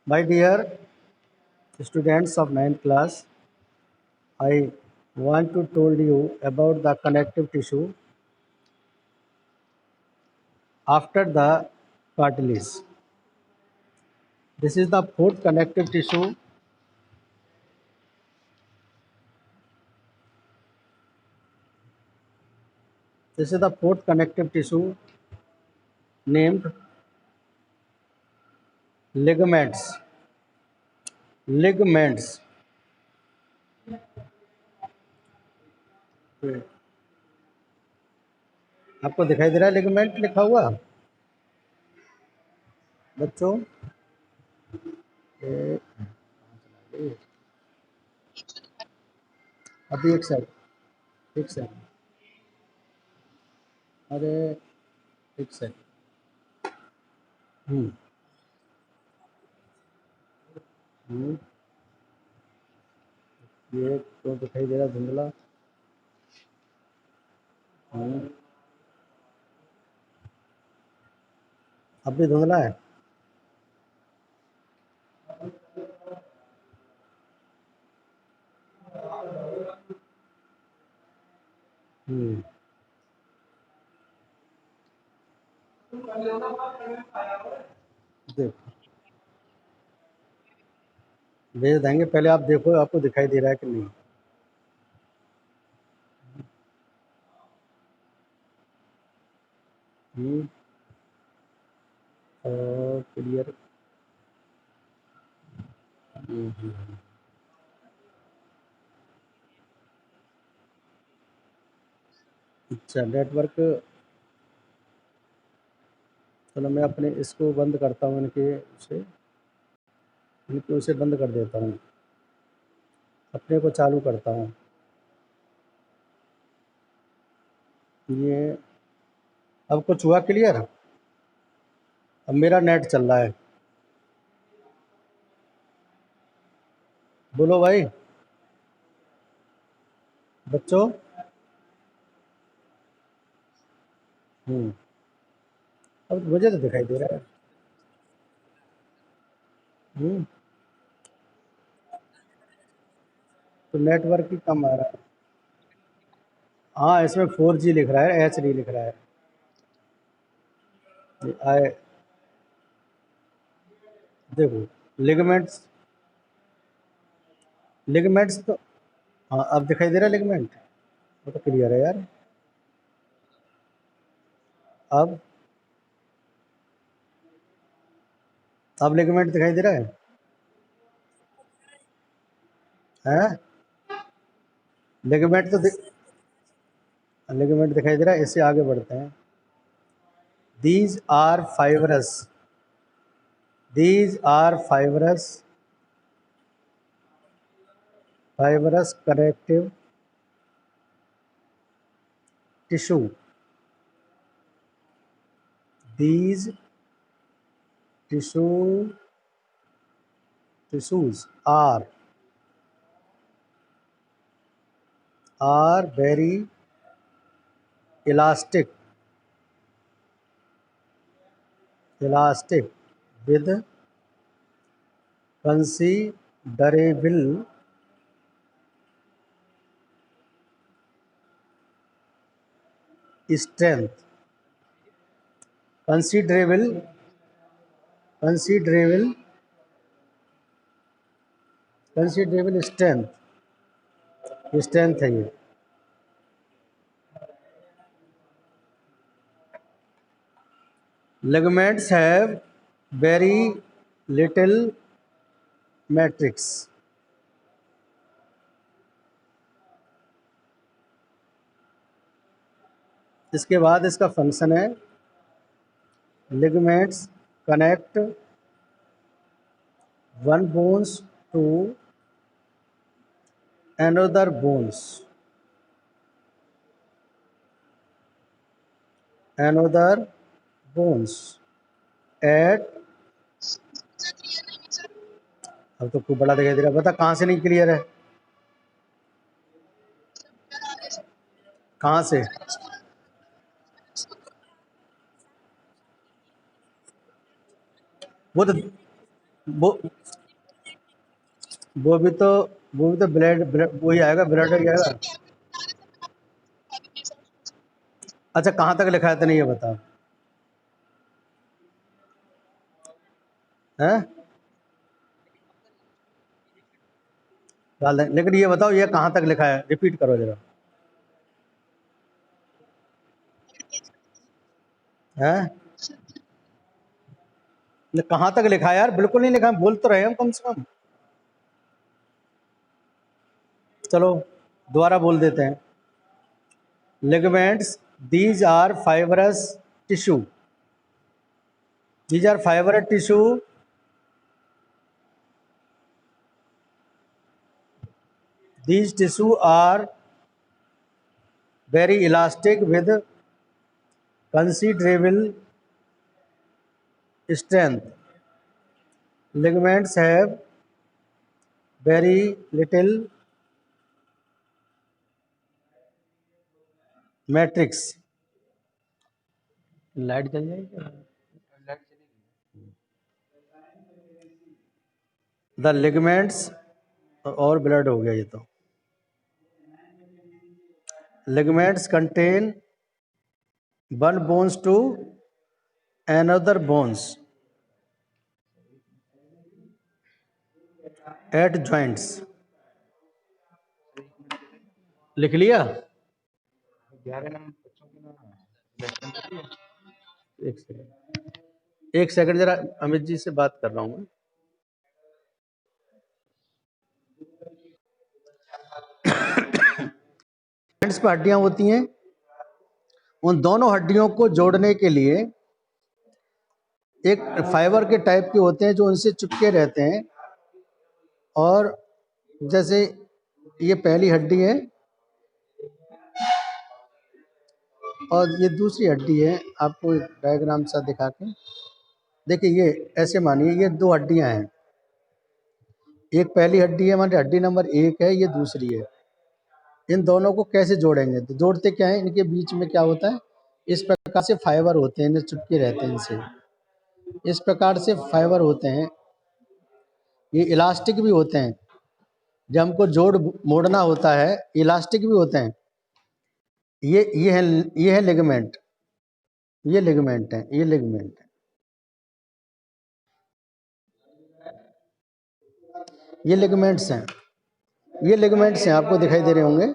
My dear students of 9th class, I want to told you about the connective tissue after the cartilage. This is the fourth connective tissue. This is the fourth connective tissue named ligaments. Ligaments. आपको दिखाई दे रहा है ligament लिखा हुआ बच्चों? अभी एक second, एक सेकंड, अरे एक सेकंड। हम्म हम्म, ये तो दिखाई दे रहा धुंधला। अब भी धुंधला है। हम्म देखो, भेज देंगे, पहले आप देखो आपको दिखाई दे रहा है कि नहीं। और क्लियर। अच्छा, नेटवर्क। चलो मैं अपने इसको बंद करता हूँ, इनके उसे बंद कर देता हूँ, अपने को चालू करता हूँ। ये अब कुछ हुआ क्लियर? अब मेरा नेट चल रहा है, बोलो भाई बच्चों। अब मुझे तो दिखाई दे रहा है। हम्म तो नेटवर्क ही कम आ रहा है। हाँ, इसमें 4G लिख रहा है, HD लिख रहा है। आए देखो, लिगामेंट्स। लिगामेंट्स तो हाँ, अब दिखाई दे रहा है लिगामेंट। वो तो क्लियर है यार। अब अब लिगामेंट दिखाई दे रहा है। हैं? लिगामेंट तो लिगामेंट दिखाई दे रहा है। इससे आगे बढ़ते हैं। These are fibrous. These are fibrous connective tissue. These tissues are very elastic with considerable strength. Considerable considerable considerable strength है ये। Ligaments have very little matrix. इसके बाद इसका फंक्शन है, ligaments connect one bones to another bones at। अब तो खूब बड़ा दिखाई दे रहा है। बता कहाँ से नहीं क्लियर है? कहाँ से? वो तो वो वो भी तो वो भी तो ब्लड ब्लड वही आएगा, ब्लड ही आएगा। अच्छा, कहाँ तक लिखा है तूने ये बता। हैं? डाल दें, लेकिन ये बताओ ये कहाँ तक लिखा है, रिपीट करो जरा। हैं? कहाँ तक लिखा है यार, बिल्कुल नहीं लिखा है, बोल तो रहे हम कम से कम। चलो दोबारा बोल देते हैं। Ligaments, these are fibrous tissue, these are fibre tissue these tissue are very elastic with considerable strength. Ligaments have very little matrix. Light जल जाएगी क्या? द लिगामेंट्स, और ब्लड हो गया ये तो। Ligaments contain one bones to another bones at joints. लिख लिया? एक सेकंड, एक सेकंड, जरा अमित जी से बात कर रहा हूँ मैं। joints पे हड्डियां होती हैं, उन दोनों हड्डियों को जोड़ने के लिए एक फाइबर के टाइप के होते हैं जो उनसे चिपके रहते हैं। और जैसे ये पहली हड्डी है और ये दूसरी हड्डी है, आपको एक डायग्राम सा दिखा के देखिए। ये ऐसे मानिए ये दो हड्डियां हैं, एक पहली हड्डी है, हमारी हड्डी नंबर 1 है, ये दूसरी है। इन दोनों को कैसे जोड़ेंगे, तो जोड़ते क्या है, इनके बीच में क्या होता है, इस प्रकार से फाइबर होते हैं, इन्हें चिपके रहते हैं इनसे, इस प्रकार से फाइबर होते हैं। ये इलास्टिक भी होते हैं, जब हमको जोड़ मोड़ना होता है इलास्टिक भी होते हैं। ये है लिगामेंट, ये लिगामेंट है, ये लिगामेंट है, ये लिगामेंट्स हैं, ये लिगामेंट्स हैं, आपको दिखाई दे रहे होंगे,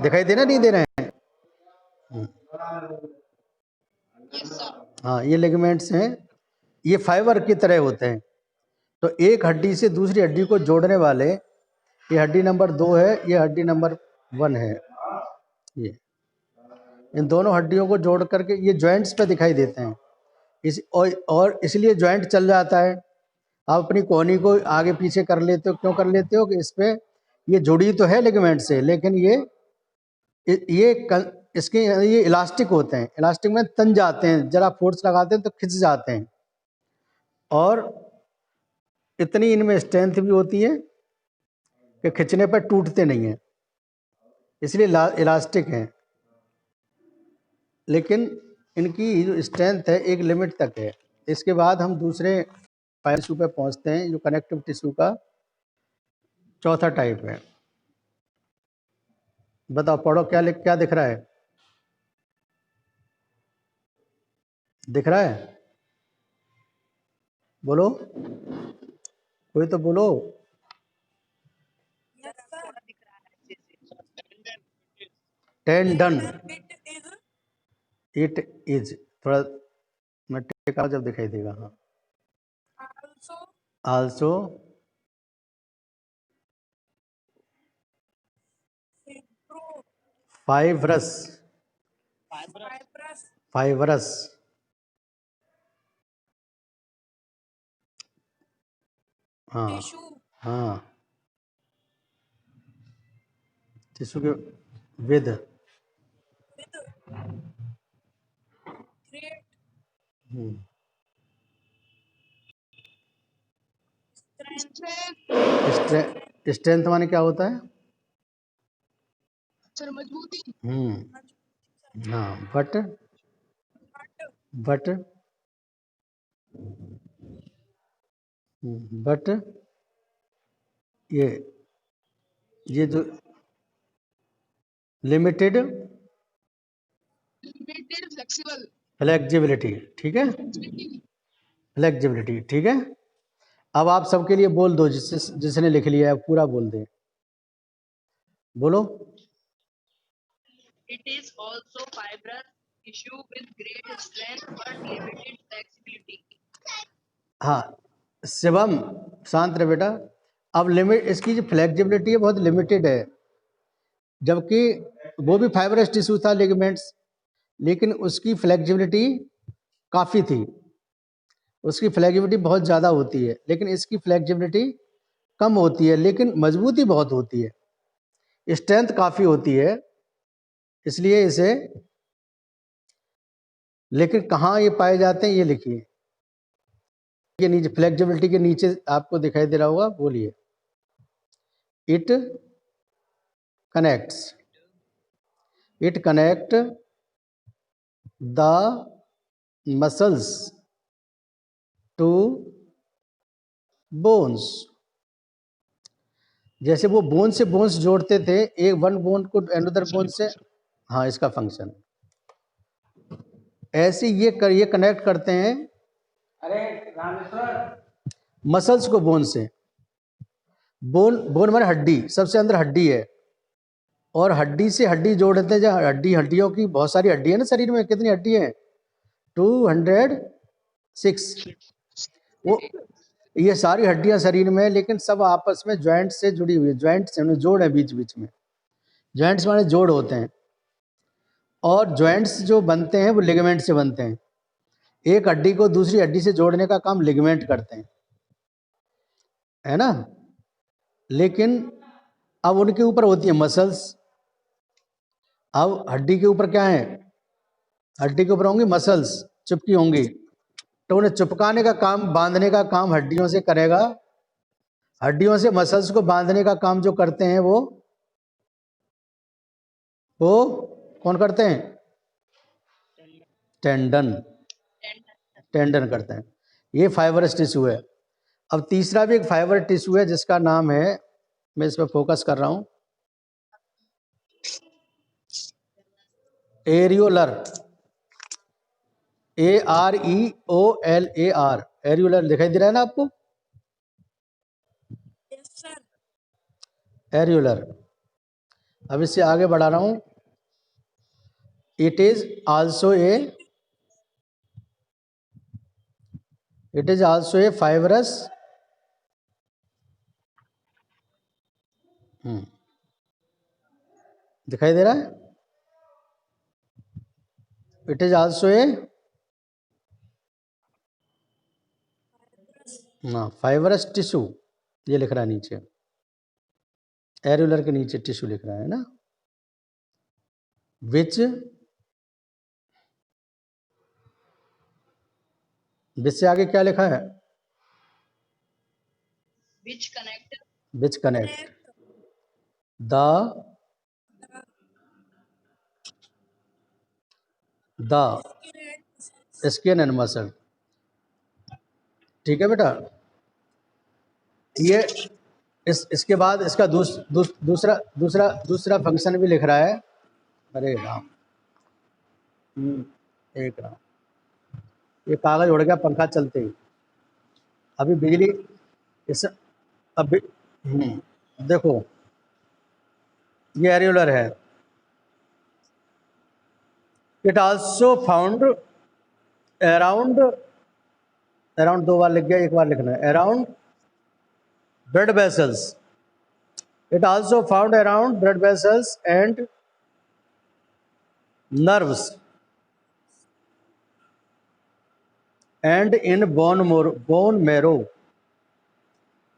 दिखाई दे रहे नहीं दे रहे हैं? हाँ, ये लिगामेंट्स हैं, ये फाइबर की तरह होते हैं। तो एक हड्डी से दूसरी हड्डी को जोड़ने वाले, ये हड्डी नंबर 2 है, ये हड्डी नंबर 1 है। ये इन दोनों हड्डियों को जोड़ करके ये जॉइंट्स पे दिखाई देते हैं। और इसलिए जॉइंट चल जाता है। आप अपनी कोहनी को आगे पीछे कर लेते हो, क्यों कर लेते हो कि इस पे ये जुड़ी तो है लिगामेंट से, लेकिन इसके ये इलास्टिक होते हैं, इलास्टिक में तन जाते हैं, जरा फोर्स लगाते हैं तो खिंच जाते हैं। और इतनी इनमें स्ट्रेंथ भी होती है कि खिंचने पर टूटते नहीं हैं, इसलिए इलास्टिक हैं। लेकिन इनकी जो स्ट्रेंथ है एक लिमिट तक है। इसके बाद हम दूसरे टिश्यू पे पहुंचते हैं, जो कनेक्टिव टिश्यू का चौथा टाइप है। बताओ, पढ़ो, क्या दिख रहा है, दिख रहा है? बोलो, कोई तो बोलो। टेंडन, इट इज, थोड़ा मैं टेका जब दिखाई देगा। हाँ, आल्सो फाइब्रस, फाइब्रस, हाँ हाँ, टिश्यू के विद, स्ट्रेंथ माने क्या होता है? हाँ, बट बट ये ये जो लिमिटेड फ्लेक्सिबिलिटी, ठीक है, फ्लेक्सिबिलिटी, ठीक है। अब आप सबके लिए बोल दो, जिसने लिख लिया है पूरा बोल दे, बोलो। It is also fibrous tissue with great strength but limited flexibility. हाँ शिवम, शांत रहे बेटा। अब लिमिट, इसकी जो फ्लेक्सिबिलिटी है बहुत लिमिटेड है, जबकि वो भी फाइबरस टिश्यू था, लिगामेंट्स, लेकिन उसकी फ्लेक्सिबिलिटी काफ़ी थी, उसकी फ्लेक्सिबिलिटी बहुत ज़्यादा होती है, लेकिन इसकी फ्लेक्सिबिलिटी कम होती है, लेकिन मजबूती बहुत होती है, स्ट्रेंथ काफ़ी होती है, इसलिए इसे। लेकिन कहाँ ये पाए जाते हैं ये लिखिए, ये नीचे फ्लेक्सिबिलिटी के नीचे आपको दिखाई दे रहा होगा, बोलिए। It connects, it connect the muscles to bones. जैसे वो बोन से बोन्स जोड़ते थे, एक वन बोन को अनदर बोन से, हाँ इसका फंक्शन ऐसे ये कनेक्ट करते हैं, अरे रामेश्वर, मसल्स को बोन से। बोन, बोन माने हड्डी, सबसे अंदर हड्डी है, और हड्डी से हड्डी जोड़ते हैं, जहाँ हड्डियों की बहुत सारी हड्डी है ना शरीर में, कितनी हड्डी है? 206। वो ये सारी हड्डियां शरीर में, लेकिन सब आपस में जॉइंट से जुड़ी हुई है, जॉइंट से जोड़ है बीच बीच में, जॉइंट्स माने जोड़ होते हैं, और जॉइंट्स जो बनते हैं वो लिगामेंट से बनते हैं। एक हड्डी को दूसरी हड्डी से जोड़ने का काम लिगामेंट करते हैं, है ना। लेकिन अब उनके ऊपर होती है मसल्स। अब हड्डी के ऊपर क्या है? हड्डी के ऊपर होंगी मसल्स, चिपकी होंगी, तो उन्हें चिपकाने का काम, बांधने का काम हड्डियों से करेगा। हड्डियों से मसल्स को बांधने का काम जो करते हैं वो कौन करते हैं? टेंडन, टेंडन करते हैं। ये फाइबरस टिश्यू है। अब तीसरा भी एक फाइबर टिश्यू है जिसका नाम है, मैं इस पर फोकस कर रहा हूं, एरियोलर, AREOLAR, एरियोलर दिखाई दे रहा है ना आपको? एरियोलर। अब इससे आगे बढ़ा रहा हूं। It is also a fibrous दिखाई दे रहा है? It is also a fibrous tissue, ये लिख रहा है नीचे, एरियोलर के नीचे टिश्यू लिख रहा है ना, विच से आगे क्या लिखा है? Which connect the skin and muscle, ठीक है बेटा। ये इसके बाद इसका दूसरा फंक्शन भी लिख रहा है। अरे राम, एक राम, ये कागज उड़ गया पंखा चलते ही। अभी बिजली इस अभी देखो, ये एरियोलर है। It also found around, around दो बार लिख गया, एक बार लिखना है, around blood vessels. It also found around blood vessels and nerves and in bone marrow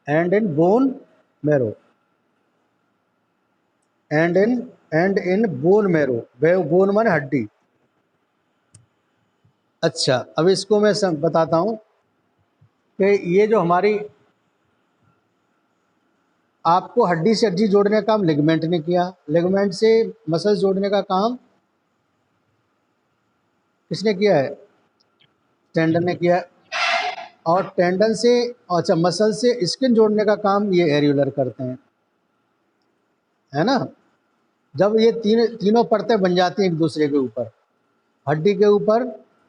and in bone marrow and in bone marrow, bone माने हड्डी। अच्छा, अब इसको मैं बताता हूं कि ये जो हमारी, आपको हड्डी से हड्डी जोड़ने का काम लिगामेंट ने किया, लिगामेंट से मसल्स जोड़ने का काम किसने किया है? टेंडन ने किया। और टेंडन से, अच्छा मसल से स्किन जोड़ने का काम ये एरियोलर करते हैं, है ना। जब ये तीनों परतें बन जाती हैं एक दूसरे के ऊपर, हड्डी के ऊपर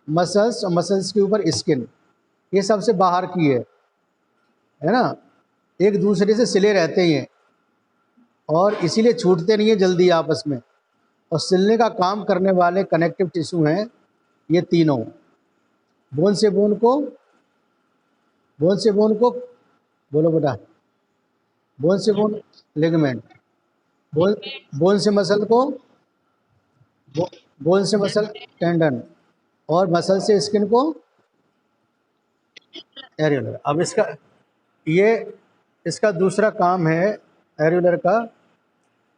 मसल्स और मसल्स के ऊपर स्किन, ये सबसे बाहर की है ना, एक दूसरे से सिले रहते हैं और इसीलिए छूटते नहीं है जल्दी आपस में। और सिलने का काम करने वाले कनेक्टिव टिश्यू हैं ये तीनों, बोन से बोन को, बोन से बोन को, बोलो बेटा, बोन से बोन लिगामेंट, बोन बोन से मसल को, बोन से मसल टेंडन, और मसल से स्किन को एरियोलर। अब ये इसका दूसरा काम है एरियोलर का,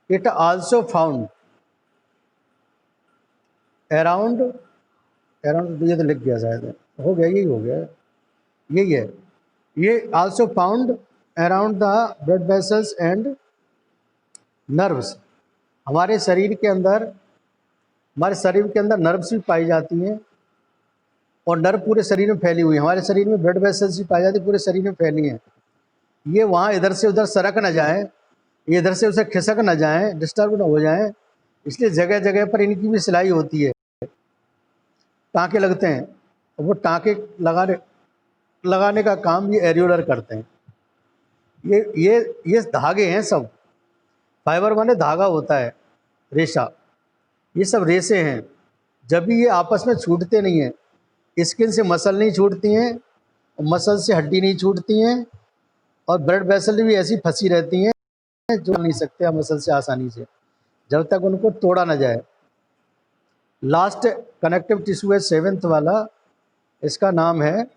it also found around, around ये तो लिख गया शायद, हो गया, यही हो गया, यही है। ये also found around the blood vessels and nerves. हमारे शरीर के अंदर नर्व्स भी पाई जाती हैं, और नर्व पूरे शरीर में फैली हुई है। हमारे शरीर में ब्लड वेसल्स भी पाई जाती है, पूरे शरीर में फैली हैं। ये वहाँ इधर से उधर सरक न जाए, ये इधर से उसे खिसक न जाए, डिस्टर्ब न हो जाए, इसलिए जगह जगह पर इनकी भी सिलाई होती है, टाँके लगते हैं, और वो टाँके लगाने का काम ये एरियोलर करते हैं। ये धागे हैं सब, फाइबर माने धागा होता है, रेशा, ये सब रेसे हैं। जब भी ये आपस में छूटते नहीं हैं, स्किन से मसल नहीं छूटती हैं, मसल से हड्डी नहीं छूटती हैं, और ब्लड वेसल भी ऐसी फंसी रहती हैं जो नहीं सकते मसल से आसानी से, जब तक उनको तोड़ा ना जाए। लास्ट कनेक्टिव टिश्यू है 7th वाला, इसका नाम है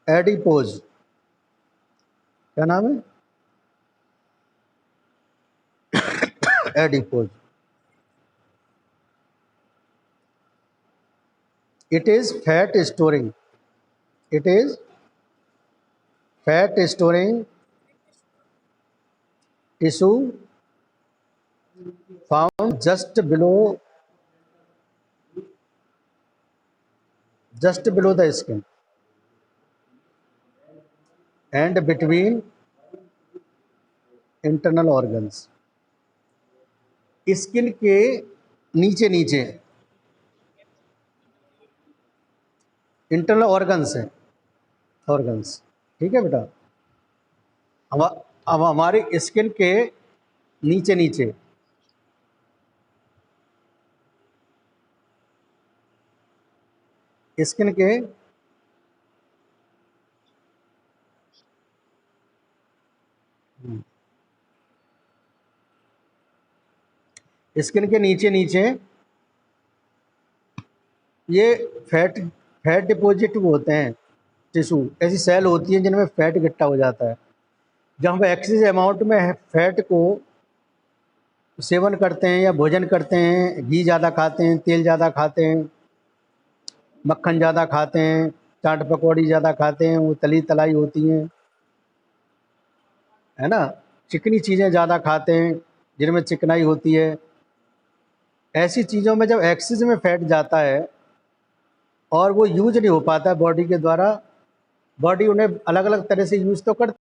एडिपोज। क्या नाम है? Adipose. It is fat storing, it is fat storing tissue found just below the skin and between internal organs. Skin के नीचे नीचे इंटरनल ऑर्गन्स हैं, ऑर्गन्स, ठीक है बेटा। अब हमारी स्किन के नीचे नीचे स्किन के स्किन के नीचे नीचे ये फैट डिपॉजिट होते हैं, टिश्यू, ऐसी सेल होती हैं जिनमें फैट इकट्ठा हो जाता है। जब हम एक्सेस अमाउंट में फैट को सेवन करते हैं या भोजन करते हैं, घी ज़्यादा खाते हैं, तेल ज़्यादा खाते हैं, मक्खन ज़्यादा खाते हैं, चाट पकौड़ी ज़्यादा खाते हैं, वो तली तलाई होती हैं, है ना, चिकनी चीज़ें ज़्यादा खाते हैं जिनमें चिकनाई होती है, ऐसी चीज़ों में जब एक्सेस में फैट जाता है और वो यूज नहीं हो पाता है बॉडी के द्वारा, बॉडी उन्हें अलग अलग तरह से यूज तो करती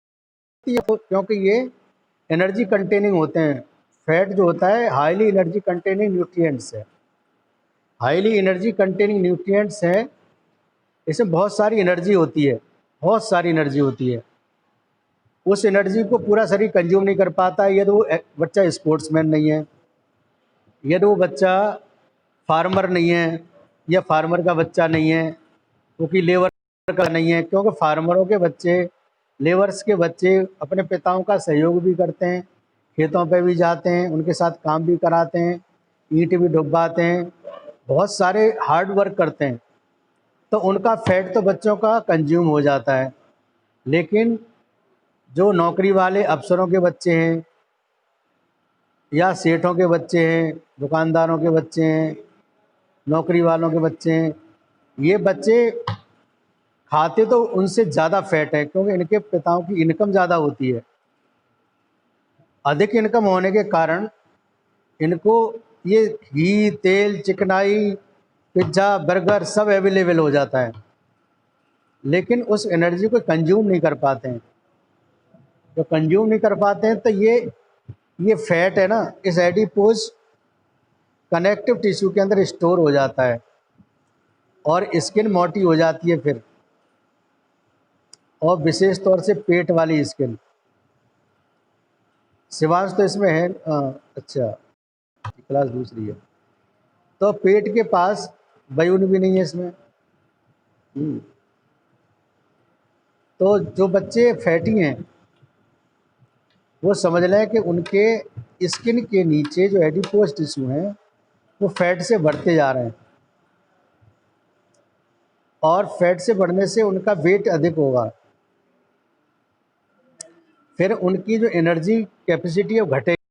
है, क्योंकि ये एनर्जी कंटेनिंग होते हैं। फैट जो होता है हाईली एनर्जी कंटेनिंग न्यूट्रिएंट्स है, हाईली एनर्जी कंटेनिंग न्यूट्रिएंट्स है, इसमें बहुत सारी एनर्जी होती है, बहुत सारी एनर्जी होती है। उस एनर्जी को पूरा शरीर कंज्यूम नहीं कर पाता है यदि वो बच्चा स्पोर्ट्समैन नहीं है, यदि वो बच्चा फार्मर नहीं है, या फार्मर का बच्चा नहीं है, क्योंकि लेबर का नहीं है, क्योंकि फार्मरों के बच्चे, लेबर्स के बच्चे अपने पिताओं का सहयोग भी करते हैं, खेतों पे भी जाते हैं, उनके साथ काम भी कराते हैं, ईंट भी डुबवाते हैं, बहुत सारे हार्ड वर्क करते हैं, तो उनका फैट तो बच्चों का कंज्यूम हो जाता है। लेकिन जो नौकरी वाले अफसरों के बच्चे हैं, या सेठों के बच्चे हैं, दुकानदारों के बच्चे हैं, नौकरी वालों के बच्चे हैं, ये बच्चे खाते तो उनसे ज़्यादा फैट है, क्योंकि इनके पिताओं की इनकम ज़्यादा होती है। अधिक इनकम होने के कारण इनको ये घी, तेल, चिकनाई, पिज्ज़ा, बर्गर सब अवेलेबल हो जाता है, लेकिन उस एनर्जी को कंज्यूम नहीं कर पाते हैं। जो कंज्यूम नहीं कर पाते हैं तो ये फैट है ना, इस एडिपोज कनेक्टिव टिश्यू के अंदर स्टोर हो जाता है और स्किन मोटी हो जाती है फिर, और विशेष तौर से पेट वाली स्किन। शिवांश तो इसमें है अच्छा, क्लास दूसरी है, तो पेट के पास बयून भी नहीं है इसमें। तो जो बच्चे फैटी हैं वो समझ लें कि उनके स्किन के नीचे जो एडिपोज टिश्यू हैं वो फैट से बढ़ते जा रहे हैं, और फैट से बढ़ने से उनका वेट अधिक होगा, फिर उनकी जो एनर्जी कैपेसिटी है वो घटेगी।